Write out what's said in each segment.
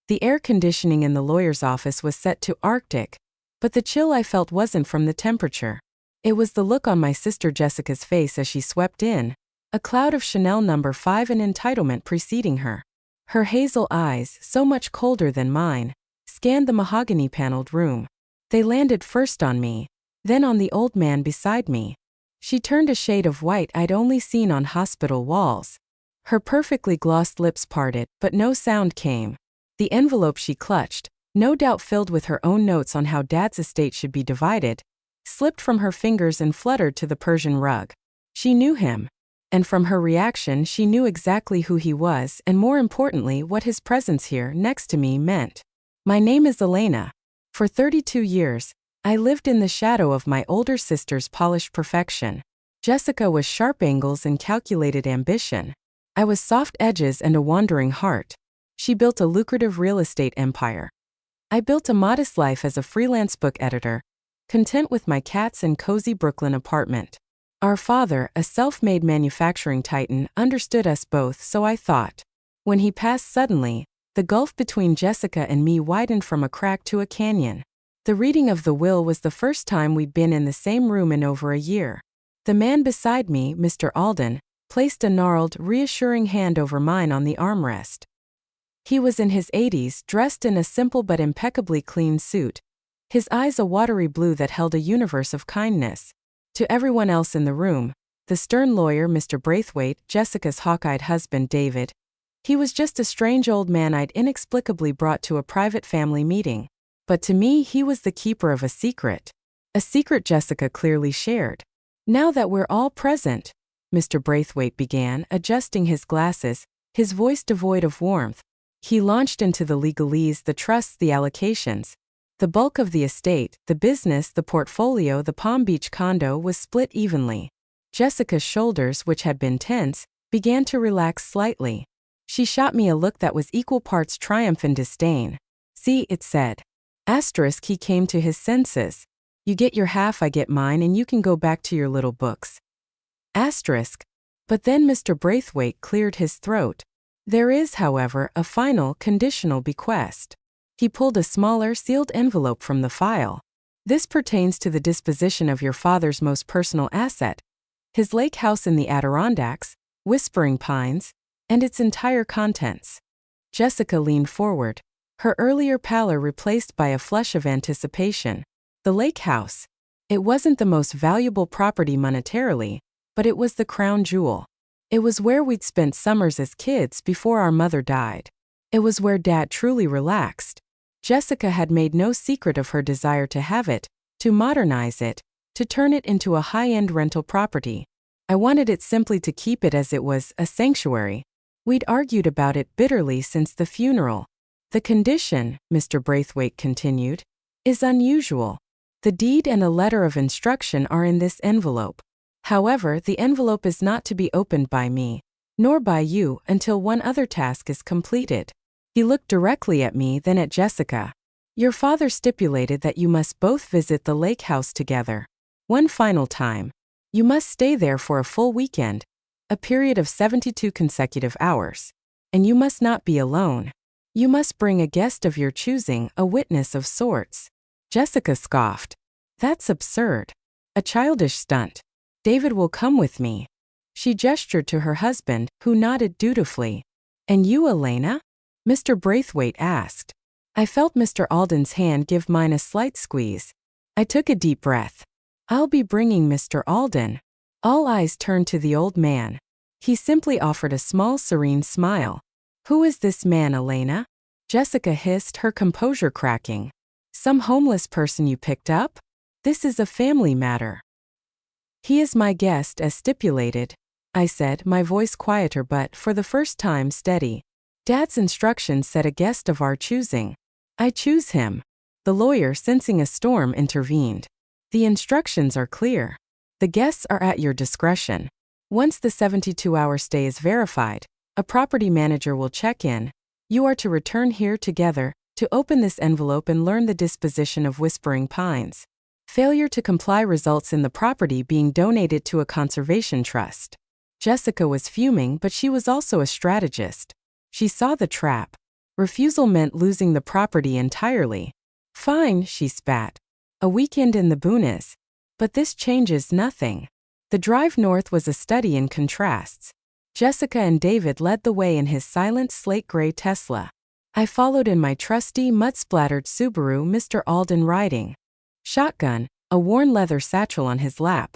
The air conditioning in the lawyer's office was set to Arctic, but the chill I felt wasn't from the temperature. It was the look on my sister Jessica's face as she swept in, a cloud of Chanel No. 5 and entitlement preceding her. Her hazel eyes, so much colder than mine, scanned the mahogany-paneled room. They landed first on me, then on the old man beside me. She turned a shade of white I'd only seen on hospital walls. Her perfectly glossed lips parted, but no sound came. The envelope she clutched, no doubt filled with her own notes on how Dad's estate should be divided, slipped from her fingers and fluttered to the Persian rug. She knew him. And from her reaction she knew exactly who he was and more importantly what his presence here next to me meant. My name is Elena. For 32 years, I lived in the shadow of my older sister's polished perfection. Jessica was sharp angles and calculated ambition. I was soft edges and a wandering heart. She built a lucrative real estate empire. I built a modest life as a freelance book editor, content with my cats and cozy Brooklyn apartment. Our father, a self-made manufacturing titan, understood us both, so I thought. When he passed suddenly, the gulf between Jessica and me widened from a crack to a canyon. The reading of the will was the first time we'd been in the same room in over a year. The man beside me, Mr. Alden, placed a gnarled, reassuring hand over mine on the armrest. He was in his 80s, dressed in a simple but impeccably clean suit, his eyes a watery blue that held a universe of kindness. To everyone else in the room, the stern lawyer Mr. Braithwaite, Jessica's hawk-eyed husband David, he was just a strange old man I'd inexplicably brought to a private family meeting. But to me he was the keeper of a secret Jessica clearly shared. Now that we're all present, Mr. Braithwaite began, adjusting his glasses, his voice devoid of warmth. He launched into the legalese, the trusts, the allocations. The bulk of the estate, the business, the portfolio, the Palm Beach condo was split evenly. Jessica's shoulders, which had been tense, began to relax slightly. She shot me a look that was equal parts triumph and disdain. See, it said. Asterisk, he came to his senses. You get your half, I get mine, and you can go back to your little books. Asterisk. But then Mr. Braithwaite cleared his throat. There is, however, a final, conditional bequest. He pulled a smaller, sealed envelope from the file. This pertains to the disposition of your father's most personal asset, his lake house in the Adirondacks, Whispering Pines, and its entire contents. Jessica leaned forward, her earlier pallor replaced by a flush of anticipation. The lake house. It wasn't the most valuable property monetarily, but it was the crown jewel. It was where we'd spent summers as kids before our mother died. It was where Dad truly relaxed. Jessica had made no secret of her desire to have it, to modernize it, to turn it into a high-end rental property. I wanted it simply to keep it as it was, a sanctuary. We'd argued about it bitterly since the funeral. The condition, Mr. Braithwaite continued, is unusual. The deed and a letter of instruction are in this envelope. However, the envelope is not to be opened by me, nor by you, until one other task is completed. He looked directly at me, then at Jessica. Your father stipulated that you must both visit the lake house together. One final time. You must stay there for a full weekend, a period of 72 consecutive hours. And you must not be alone. You must bring a guest of your choosing, a witness of sorts. Jessica scoffed. That's absurd. A childish stunt. David will come with me. She gestured to her husband, who nodded dutifully. And you, Elena? Mr. Braithwaite asked. I felt Mr. Alden's hand give mine a slight squeeze. I took a deep breath. I'll be bringing Mr. Alden. All eyes turned to the old man. He simply offered a small, serene smile. Who is this man, Elena? Jessica hissed, her composure cracking. Some homeless person you picked up? This is a family matter. He is my guest as stipulated, I said, my voice quieter but, for the first time, steady. Dad's instructions said a guest of our choosing. I choose him. The lawyer, sensing a storm, intervened. The instructions are clear. The guests are at your discretion. Once the 72-hour stay is verified, a property manager will check in. You are to return here together, to open this envelope and learn the disposition of Whispering Pines. Failure to comply results in the property being donated to a conservation trust. Jessica was fuming, but she was also a strategist. She saw the trap. Refusal meant losing the property entirely. Fine, she spat. A weekend in the boonies. But this changes nothing. The drive north was a study in contrasts. Jessica and David led the way in his silent slate-gray Tesla. I followed in my trusty, mud-splattered Subaru, Mr. Alden riding shotgun, a worn leather satchel on his lap.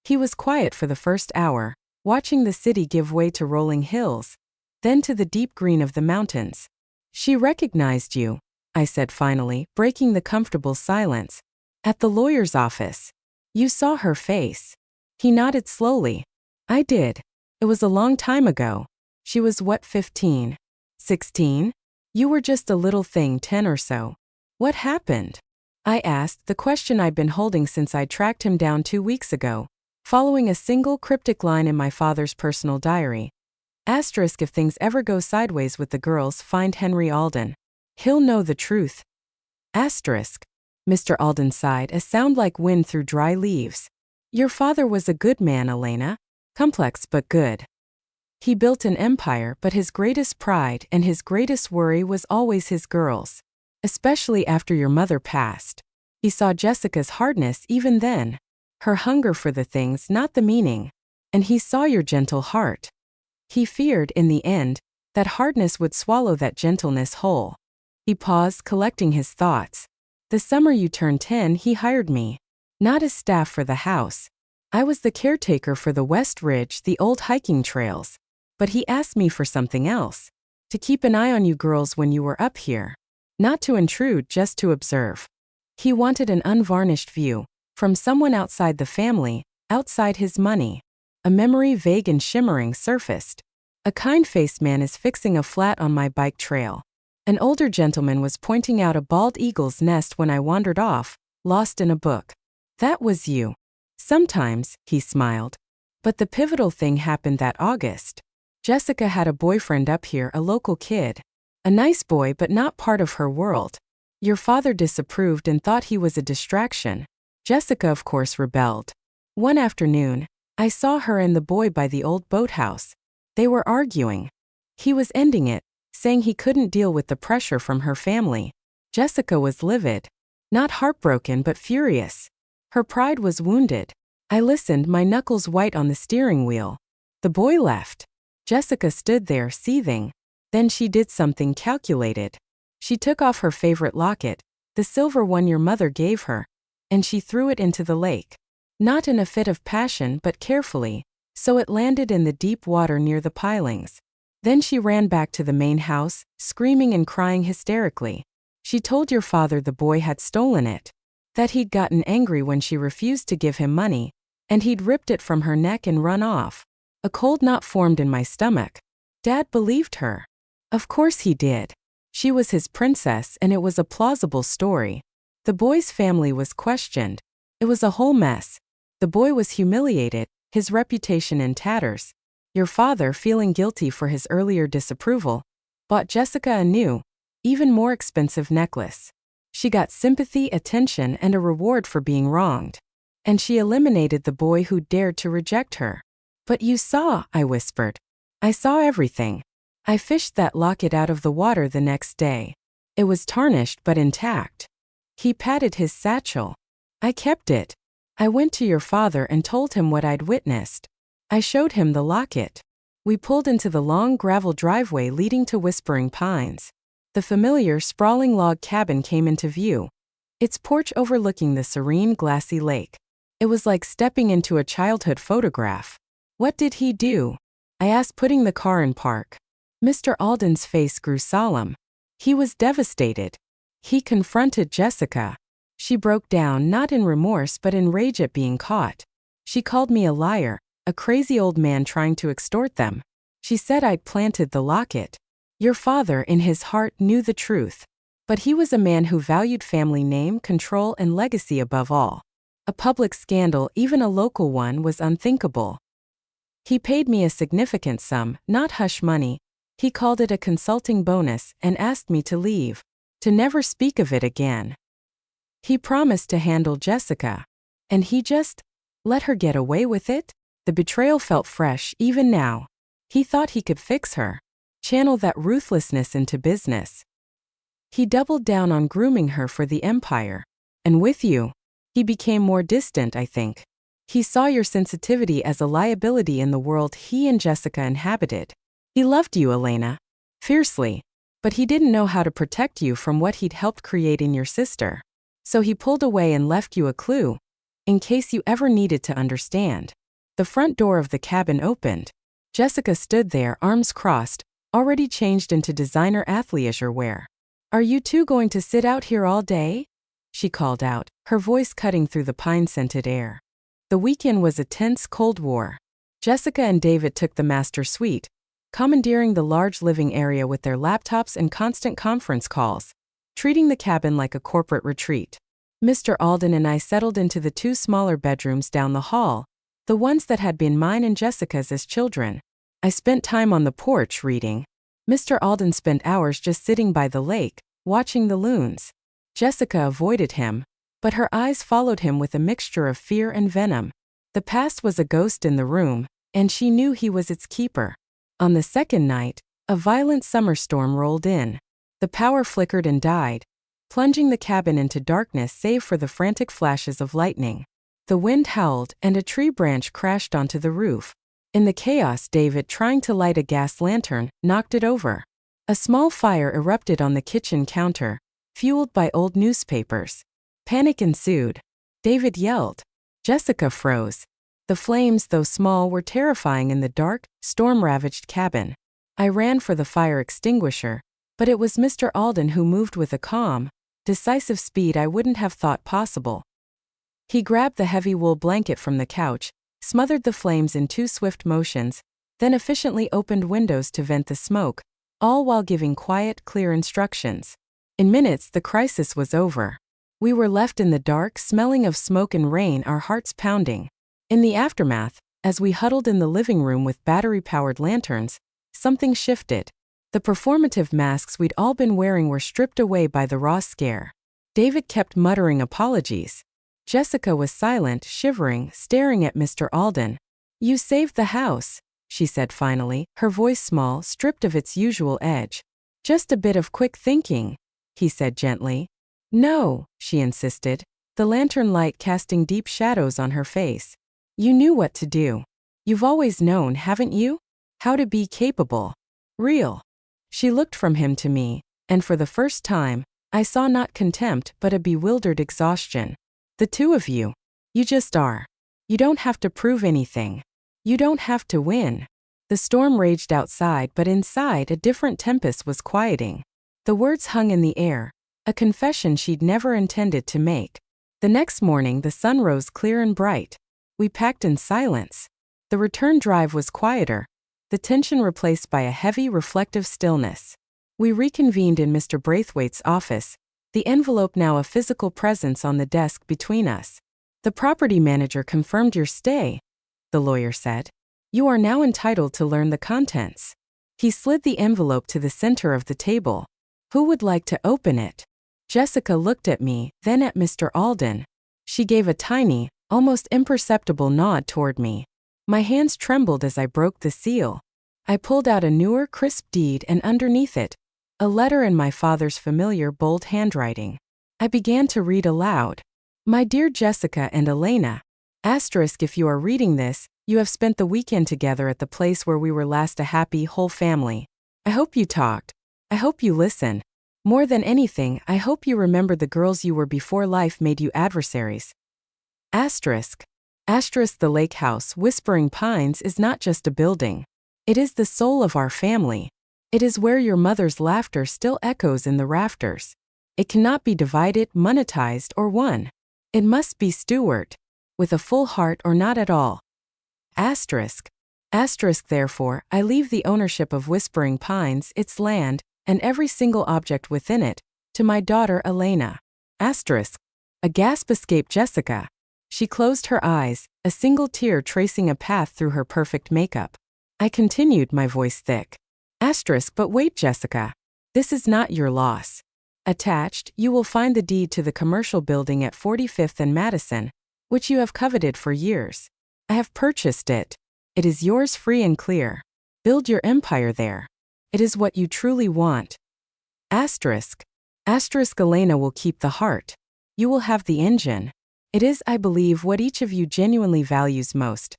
He was quiet for the first hour, watching the city give way to rolling hills, then to the deep green of the mountains. She recognized you, I said finally, breaking the comfortable silence. At the lawyer's office. You saw her face. He nodded slowly. I did. It was a long time ago. She was what, 15? 16? You were just a little thing, 10 or so. What happened? I asked, the question I'd been holding since I tracked him down 2 weeks ago, following a single cryptic line in my father's personal diary. Asterisk, if things ever go sideways with the girls, find Henry Alden. He'll know the truth. Asterisk. Mr. Alden sighed, a sound like wind through dry leaves. Your father was a good man, Elena. Complex but good. He built an empire, but his greatest pride and his greatest worry was always his girls. Especially after your mother passed. He saw Jessica's hardness even then. Her hunger for the things, not the meaning. And he saw your gentle heart. He feared, in the end, that hardness would swallow that gentleness whole. He paused, collecting his thoughts. The summer you turned 10, he hired me. Not as staff for the house. I was the caretaker for the West Ridge, the old hiking trails. But he asked me for something else. To keep an eye on you girls when you were up here. Not to intrude, just to observe. He wanted an unvarnished view, from someone outside the family, outside his money. A memory, vague and shimmering, surfaced. A kind-faced man is fixing a flat on my bike trail. An older gentleman was pointing out a bald eagle's nest when I wandered off, lost in a book. That was you. Sometimes, he smiled. But the pivotal thing happened that August. Jessica had a boyfriend up here, a local kid. A nice boy but not part of her world. Your father disapproved and thought he was a distraction. Jessica, of course, rebelled. One afternoon, I saw her and the boy by the old boathouse. They were arguing. He was ending it, saying he couldn't deal with the pressure from her family. Jessica was livid. Not heartbroken but furious. Her pride was wounded. I listened, my knuckles white on the steering wheel. The boy left. Jessica stood there, seething. Then she did something calculated. She took off her favorite locket, the silver one your mother gave her, and she threw it into the lake. Not in a fit of passion but carefully, so it landed in the deep water near the pilings. Then she ran back to the main house, screaming and crying hysterically. She told your father the boy had stolen it. That he'd gotten angry when she refused to give him money, and he'd ripped it from her neck and run off. A cold knot formed in my stomach. Dad believed her. Of course he did. She was his princess and it was a plausible story. The boy's family was questioned. It was a whole mess. The boy was humiliated, his reputation in tatters. Your father, feeling guilty for his earlier disapproval, bought Jessica a new, even more expensive necklace. She got sympathy, attention, and a reward for being wronged. And she eliminated the boy who dared to reject her. But you saw, I whispered. I saw everything. I fished that locket out of the water the next day. It was tarnished but intact. He patted his satchel. I kept it. I went to your father and told him what I'd witnessed. I showed him the locket. We pulled into the long gravel driveway leading to Whispering Pines. The familiar, sprawling log cabin came into view. Its porch overlooking the serene, glassy lake. It was like stepping into a childhood photograph. What did he do? I asked, putting the car in park. Mr. Alden's face grew solemn. He was devastated. He confronted Jessica. She broke down, not in remorse but in rage at being caught. She called me a liar, a crazy old man trying to extort them. She said I'd planted the locket. Your father, in his heart, knew the truth. But he was a man who valued family name, control, and legacy above all. A public scandal, even a local one, was unthinkable. He paid me a significant sum, not hush money. He called it a consulting bonus and asked me to leave, to never speak of it again. He promised to handle Jessica. And he just let her get away with it? The betrayal felt fresh even now. He thought he could fix her. Channel that ruthlessness into business. He doubled down on grooming her for the empire. And with you, he became more distant, I think. He saw your sensitivity as a liability in the world he and Jessica inhabited. He loved you, Elena, fiercely, but he didn't know how to protect you from what he'd helped create in your sister. So he pulled away and left you a clue, in case you ever needed to understand. The front door of the cabin opened. Jessica stood there, arms crossed, already changed into designer athleisure wear. "Are you two going to sit out here all day?" she called out, her voice cutting through the pine-scented air. The weekend was a tense Cold War. Jessica and David took the master suite, commandeering the large living area with their laptops and constant conference calls, treating the cabin like a corporate retreat. Mr. Alden and I settled into the two smaller bedrooms down the hall, the ones that had been mine and Jessica's as children. I spent time on the porch reading. Mr. Alden spent hours just sitting by the lake, watching the loons. Jessica avoided him, but her eyes followed him with a mixture of fear and venom. The past was a ghost in the room, and she knew he was its keeper. On the second night, a violent summer storm rolled in. The power flickered and died, plunging the cabin into darkness save for the frantic flashes of lightning. The wind howled, and a tree branch crashed onto the roof. In the chaos, David, trying to light a gas lantern, knocked it over. A small fire erupted on the kitchen counter, fueled by old newspapers. Panic ensued. David yelled. Jessica froze. The flames, though small, were terrifying in the dark, storm-ravaged cabin. I ran for the fire extinguisher, but it was Mr. Alden who moved with a calm, decisive speed I wouldn't have thought possible. He grabbed the heavy wool blanket from the couch, smothered the flames in two swift motions, then efficiently opened windows to vent the smoke, all while giving quiet, clear instructions. In minutes, the crisis was over. We were left in the dark, smelling of smoke and rain, our hearts pounding. In the aftermath, as we huddled in the living room with battery-powered lanterns, something shifted. The performative masks we'd all been wearing were stripped away by the raw scare. David kept muttering apologies. Jessica was silent, shivering, staring at Mr. Alden. "You saved the house," she said finally, her voice small, stripped of its usual edge. "Just a bit of quick thinking," he said gently. "No," she insisted, the lantern light casting deep shadows on her face. "You knew what to do. You've always known, haven't you? How to be capable. Real." She looked from him to me, and for the first time, I saw not contempt but a bewildered exhaustion. "The two of you. You just are. You don't have to prove anything. You don't have to win." The storm raged outside, but inside a different tempest was quieting. The words hung in the air, a confession she'd never intended to make. The next morning the sun rose clear and bright. We packed in silence. The return drive was quieter, the tension replaced by a heavy, reflective stillness. We reconvened in Mr. Braithwaite's office, the envelope now a physical presence on the desk between us. "The property manager confirmed your stay," the lawyer said. "You are now entitled to learn the contents." He slid the envelope to the center of the table. "Who would like to open it?" Jessica looked at me, then at Mr. Alden. She gave a tiny, almost imperceptible nod toward me. My hands trembled as I broke the seal. I pulled out a newer, crisp deed, and underneath it, a letter in my father's familiar, bold handwriting. I began to read aloud. "My dear Jessica and Elena, asterisk, if you are reading this, you have spent the weekend together at the place where we were last a happy, whole family. I hope you talked. I hope you listened. More than anything, I hope you remember the girls you were before life made you adversaries. Asterisk. Asterisk, the lake house, Whispering Pines, is not just a building. It is the soul of our family. It is where your mother's laughter still echoes in the rafters. It cannot be divided, monetized, or won. It must be stewarded, with a full heart or not at all. Asterisk. Asterisk, therefore, I leave the ownership of Whispering Pines, its land, and every single object within it, to my daughter Elena. Asterisk. A gasp escaped Jessica. She closed her eyes, a single tear tracing a path through her perfect makeup. I continued, my voice thick. Asterisk, but wait, Jessica. This is not your loss. Attached, you will find the deed to the commercial building at 45th and Madison, which you have coveted for years. I have purchased it. It is yours free and clear. Build your empire there. It is what you truly want. Asterisk. Asterisk. Elena will keep the heart. You will have the engine. It is, I believe, what each of you genuinely values most.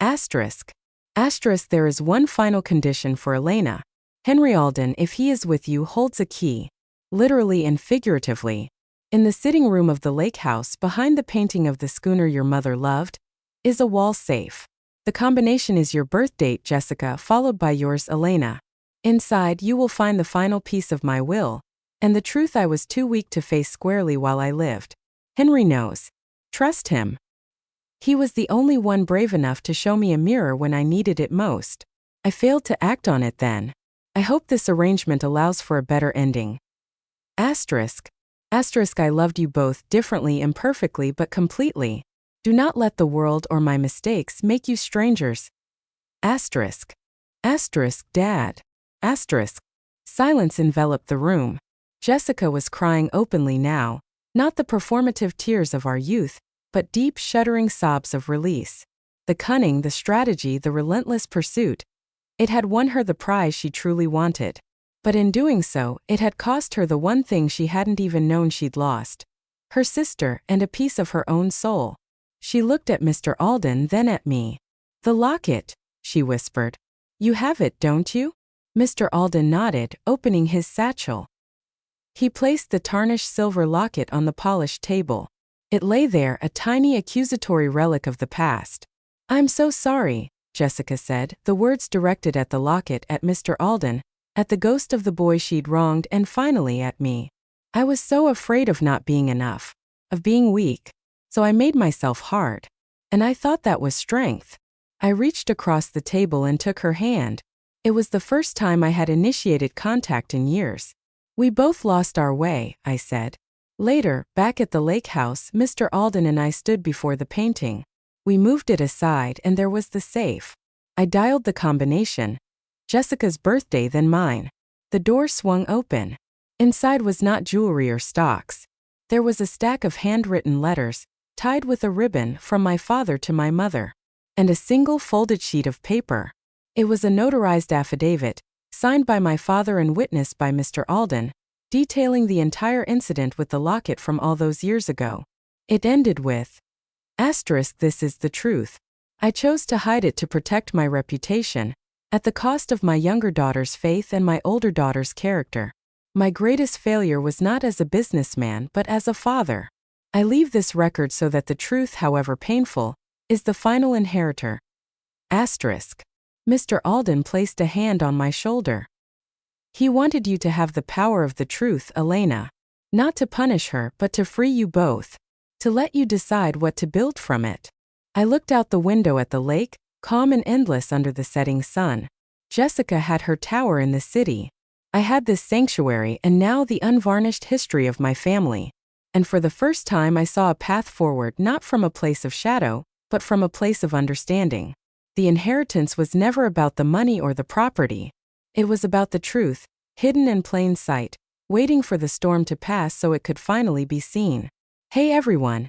Asterisk. Asterisk. There is one final condition for Elena. Henry Alden, if he is with you, holds a key. Literally and figuratively. In the sitting room of the lake house, behind the painting of the schooner your mother loved, is a wall safe. The combination is your birth date, Jessica, followed by yours, Elena. Inside, you will find the final piece of my will, and the truth I was too weak to face squarely while I lived. Henry knows. Trust him. He was the only one brave enough to show me a mirror when I needed it most. I failed to act on it then. I hope this arrangement allows for a better ending. Asterisk. Asterisk. I loved you both, differently, imperfectly, but completely. Do not let the world or my mistakes make you strangers. Asterisk. Asterisk. Dad. Asterisk. Silence enveloped the room. Jessica was crying openly now, not the performative tears of our youth, but deep, shuddering sobs of release. The cunning, the strategy, the relentless pursuit. It had won her the prize she truly wanted. But in doing so, it had cost her the one thing she hadn't even known she'd lost. Her sister and a piece of her own soul. She looked at Mr. Alden, then at me. The locket, she whispered. You have it, don't you? Mr. Alden nodded, opening his satchel. He placed the tarnished silver locket on the polished table. It lay there, a tiny accusatory relic of the past. I'm so sorry, Jessica said, the words directed at the locket, at Mr. Alden, at the ghost of the boy she'd wronged, and finally at me. I was so afraid of not being enough, of being weak, so I made myself hard. And I thought that was strength. I reached across the table and took her hand. It was the first time I had initiated contact in years. We both lost our way, I said. Later, back at the lake house, Mr. Alden and I stood before the painting. We moved it aside and there was the safe. I dialed the combination. Jessica's birthday, then mine. The door swung open. Inside was not jewelry or stocks. There was a stack of handwritten letters, tied with a ribbon, from my father to my mother. And a single folded sheet of paper. It was a notarized affidavit, signed by my father and witnessed by Mr. Alden, detailing the entire incident with the locket from all those years ago. It ended with, asterisk, this is the truth. I chose to hide it to protect my reputation, at the cost of my younger daughter's faith and my older daughter's character. My greatest failure was not as a businessman but as a father. I leave this record so that the truth, however painful, is the final inheritor. Asterisk. Mr. Alden placed a hand on my shoulder. He wanted you to have the power of the truth, Elena. Not to punish her, but to free you both. To let you decide what to build from it. I looked out the window at the lake, calm and endless under the setting sun. Jessica had her tower in the city. I had this sanctuary and now the unvarnished history of my family. And for the first time I saw a path forward, not from a place of shadow, but from a place of understanding. The inheritance was never about the money or the property. It was about the truth, hidden in plain sight, waiting for the storm to pass so it could finally be seen. Hey everyone!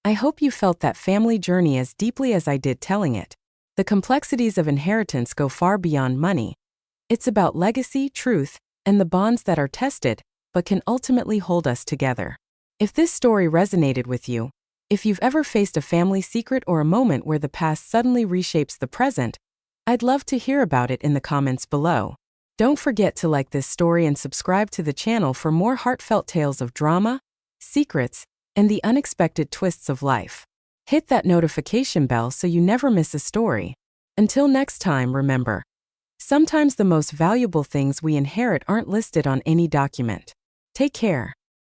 I hope you felt that family journey as deeply as I did telling it. The complexities of inheritance go far beyond money. It's about legacy, truth, and the bonds that are tested, but can ultimately hold us together. If this story resonated with you, if you've ever faced a family secret or a moment where the past suddenly reshapes the present, I'd love to hear about it in the comments below. Don't forget to like this story and subscribe to the channel for more heartfelt tales of drama, secrets, and the unexpected twists of life. Hit that notification bell so you never miss a story. Until next time, remember, sometimes the most valuable things we inherit aren't listed on any document. Take care.